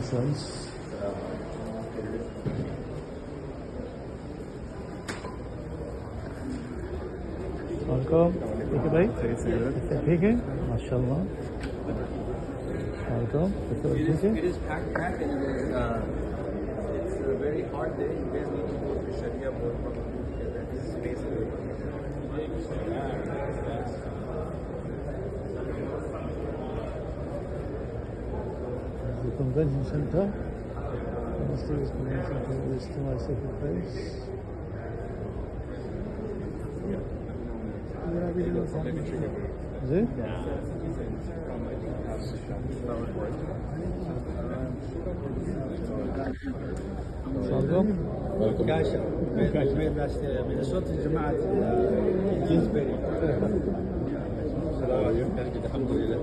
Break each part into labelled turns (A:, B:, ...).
A: size. Welcome. ठीक है भाई? ठीक है? माशाल्लाह. Welcome. ठीक है?
B: It is packed and it's a very hard day. You guys need to go to Sharia board together. This is basically.
A: The convention center. Ministry's convention center is to my second place. Is it? Welcome.
B: كاشف من صوت جماعة جيزبري. الحمد لله.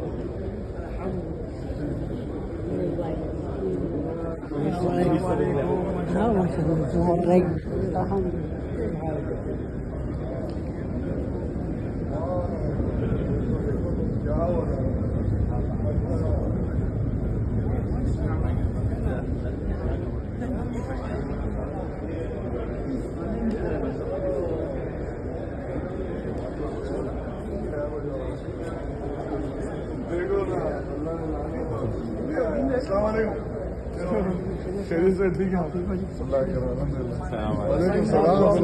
C: شريف زي ठीक है अल्लाह का अलहमदुलिल्लाह वालेकुम सलाम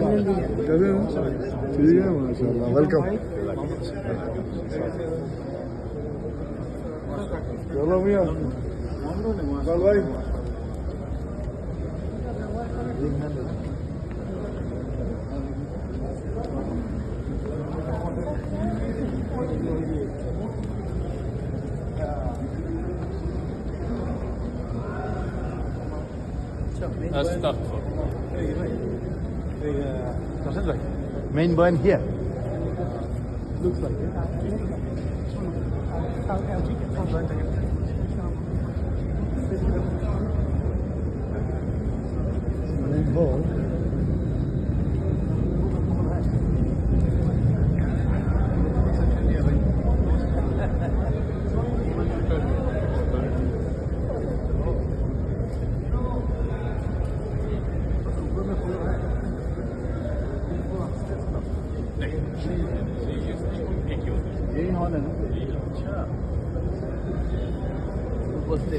C: कैसे हो ठीक है माशाल्लाह वेलकम चलो भैया चल भाई
A: Main point here.
C: looks like it
A: Main hall.
C: यही हॉल है ना
B: अच्छा. What's the